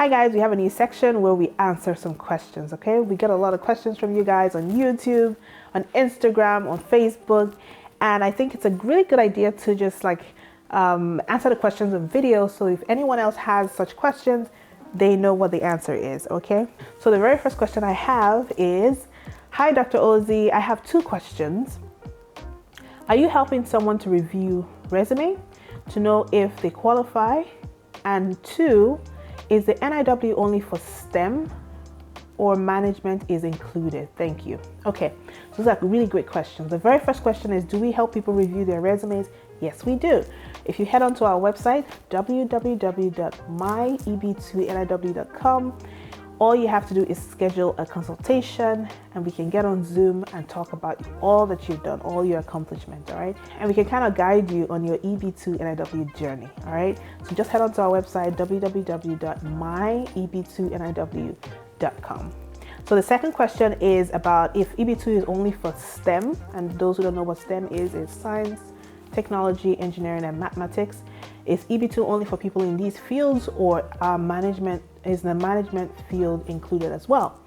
Hi guys, we have a new section where we answer some questions, okay? We get a lot of questions from you guys on YouTube, on Instagram, on Facebook, and I think it's a really good idea to just answer the questions in video, so if anyone else has such questions, they know what the answer is, okay? So the very first question I have is, hi Dr. Ozzy, I have two questions. Are you helping someone to review resume to know if they qualify? And two, is the NIW only for STEM or management is included? Thank you. Okay, so those are really great questions. The very first question is, do we help people review their resumes? Yes, we do. If you head onto our website, www.myeb2niw.com, all you have to do is schedule a consultation and we can get on Zoom and talk about all that you've done, all your accomplishments, all right? And we can kind of guide you on your EB2NIW journey, all right? So just head onto our website, www.myeb2niw.com. So the second question is about if EB2 is only for STEM, and those who don't know what STEM is science, technology, engineering, and mathematics. Is EB2 only for people in these fields, or is the management field included as well?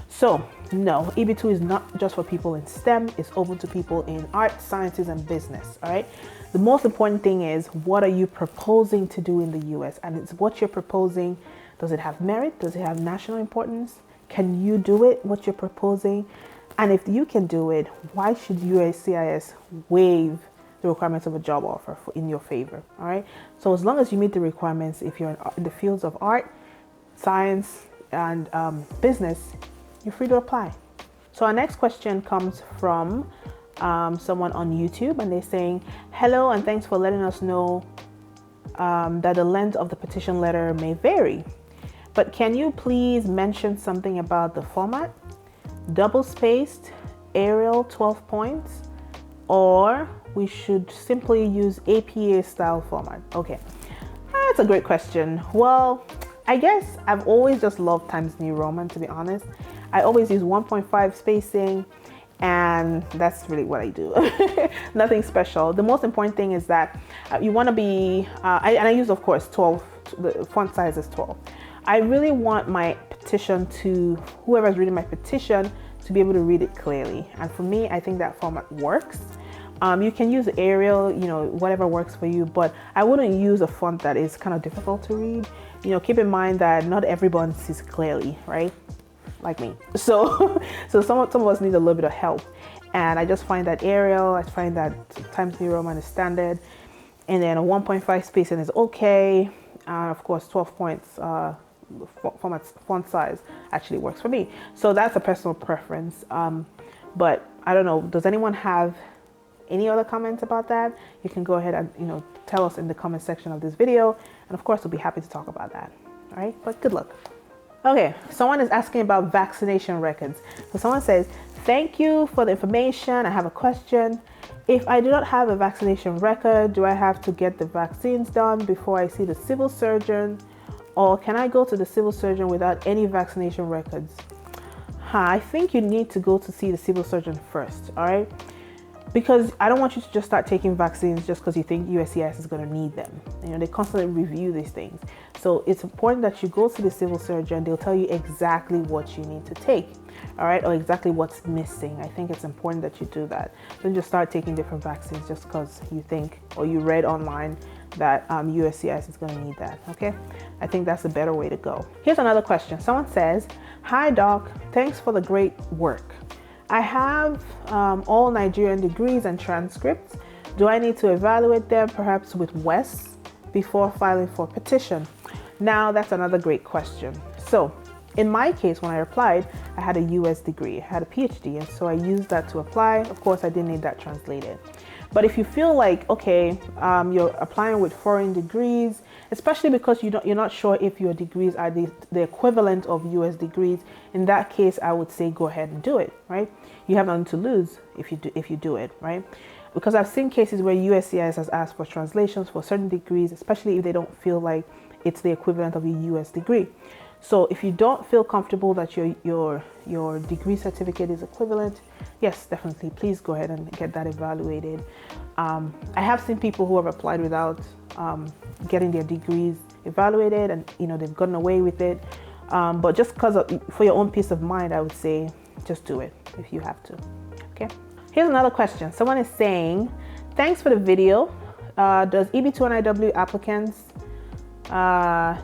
So no, EB2 is not just for people in STEM, it's open to people in art, sciences, and business, all right? The most important thing is, what are you proposing to do in the US? And it's what you're proposing. Does it have merit? Does it have national importance? Can you do it, what you're proposing? And if you can do it, why should USCIS waive the requirements of a job offer in your favor, all right? So as long as you meet the requirements, if you're in the fields of art, science, and business, you're free to apply. So our next question comes from someone on YouTube, and they're saying, hello, and thanks for letting us know that the length of the petition letter may vary, but can you please mention something about the format? Double-spaced, Arial 12 points, or we should simply use APA style format? Okay, that's a great question. Well, I guess I've always just loved Times New Roman, to be honest. I always use 1.5 spacing, and that's really what I do. Nothing special. The most important thing is that you want to be, I use, of course, 12, the font size is 12. I really want my petition to, whoever's reading my petition, to be able to read it clearly. And for me, I think that format works. You can use Arial, whatever works for you, but I wouldn't use a font that is kind of difficult to read. Keep in mind that not everyone sees clearly, right? Like me. So some of us need a little bit of help. And I just find that Arial, I find that Times New Roman is standard. And then a 1.5 spacing is okay. Of course, 12 points, font size actually works for me. So that's a personal preference. But I don't know, does anyone have any other comments about that? You can go ahead and tell us in the comment section of this video, and of course we'll be happy to talk about that. All right, but good luck. Okay, someone is asking about vaccination records. So someone says, thank you for the information. I have a question. If I do not have a vaccination record, do I have to get the vaccines done before I see the civil surgeon, or can I go to the civil surgeon without any vaccination records? I think you need to go to see the civil surgeon first, all right? Because I don't want you to just start taking vaccines just because you think USCIS is going to need them. They constantly review these things. So it's important that you go to the civil surgeon. They'll tell you exactly what you need to take, all right, or exactly what's missing. I think it's important that you do that. Don't just start taking different vaccines just because you think or you read online that USCIS is going to need that, okay? I think that's a better way to go. Here's another question. Someone says, hi doc, thanks for the great work. I have all Nigerian degrees and transcripts. Do I need to evaluate them perhaps with WES before filing for petition? Now that's another great question. So in my case, when I applied, I had a US degree, I had a PhD, and so I used that to apply. Of course, I didn't need that translated. But if you feel like, okay, you're applying with foreign degrees, especially because you're not sure if your degrees are the equivalent of US degrees, in that case, I would say go ahead and do it, right? You have nothing to lose if you do it, right? Because I've seen cases where USCIS has asked for translations for certain degrees, especially if they don't feel like it's the equivalent of a US degree. So if you don't feel comfortable that your degree certificate is equivalent, yes, definitely, please go ahead and get that evaluated. I have seen people who have applied without getting their degrees evaluated, and they've gotten away with it. But just for your own peace of mind, I would say just do it if you have to. Okay. Here's another question. Someone is saying, thanks for the video. Does EB2NIW applicants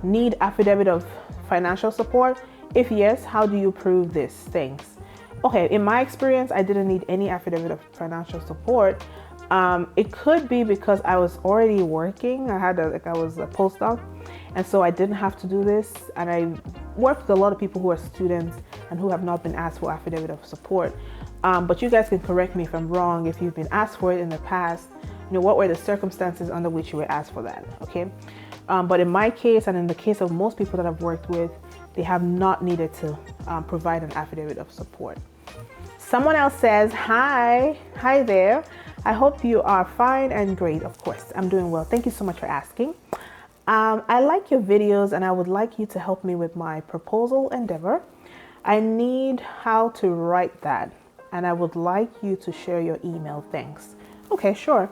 need affidavit of financial support? If yes, how do you prove this? Thanks. Okay, in my experience, I didn't need any affidavit of financial support. It could be because I was already working. I was a postdoc, and so I didn't have to do this. And I worked with a lot of people who are students and who have not been asked for affidavit of support. But you guys can correct me if I'm wrong. If you've been asked for it in the past, what were the circumstances under which you were asked for that? Okay. But in my case, and in the case of most people that I've worked with, they have not needed to provide an affidavit of support. Someone else says, hi there. I hope you are fine and great. Of course, I'm doing well. Thank you so much for asking. I like your videos and I would like you to help me with my proposal endeavor. I need how to write that and I would like you to share your email. Thanks. Okay, sure.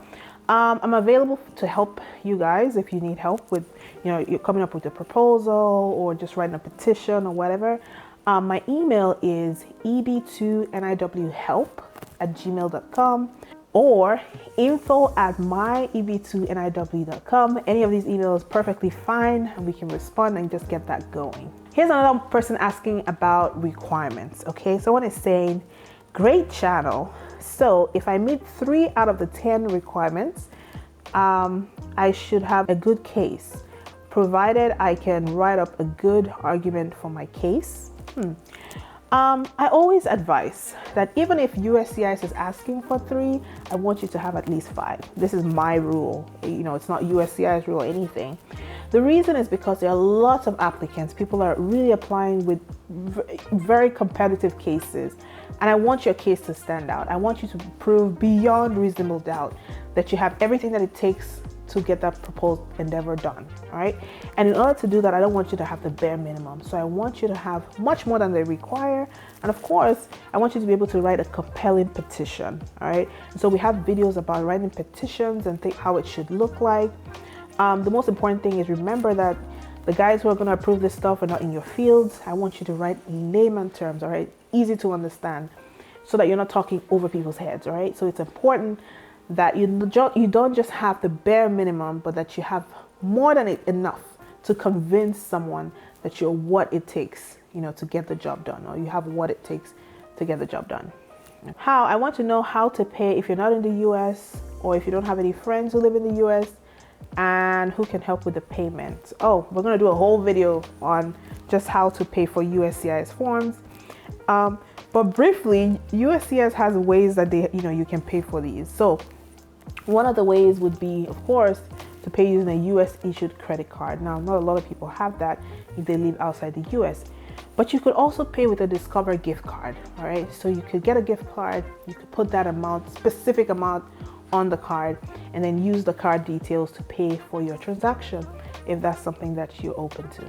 I'm available to help you guys if you need help with, you're coming up with a proposal or just writing a petition or whatever. My email is EB2NIWhelp@gmail.com or info@myeb2niw.com. Any of these emails perfectly fine, and we can respond and just get that going. Here's another person asking about requirements. Okay, someone is saying, great channel. So if I meet 3 out of the 10 requirements, I should have a good case, provided I can write up a good argument for my case. I always advise that even if USCIS is asking for 3, I want you to have at least 5. This is my rule. It's not USCIS rule or anything. The reason is because there are lots of applicants. People are really applying with very competitive cases. And I want your case to stand out. I want you to prove beyond reasonable doubt that you have everything that it takes to get that proposed endeavor done, all right? And in order to do that, I don't want you to have the bare minimum. So I want you to have much more than they require. And of course, I want you to be able to write a compelling petition, all right? And so we have videos about writing petitions and how it should look like. The most important thing is remember that the guys who are gonna approve this stuff are not in your fields. I want you to write in layman terms, all right? Easy to understand so that you're not talking over people's heads, all right? So it's important that you don't just have the bare minimum, but that you have more than enough to convince someone that you're what it takes, to get the job done, or you have what it takes to get the job done. I want to know how to pay if you're not in the US or if you don't have any friends who live in the US and who can help with the payment. Oh, we're going to do a whole video on just how to pay for USCIS forms. But briefly, USCIS has ways that you can pay for these. So one of the ways would be, of course, to pay using a US issued credit card. Now, not a lot of people have that if they live outside the US, but you could also pay with a Discover gift card. All right. So you could get a gift card, you could put that specific amount on the card, and then use the card details to pay for your transaction if that's something that you're open to.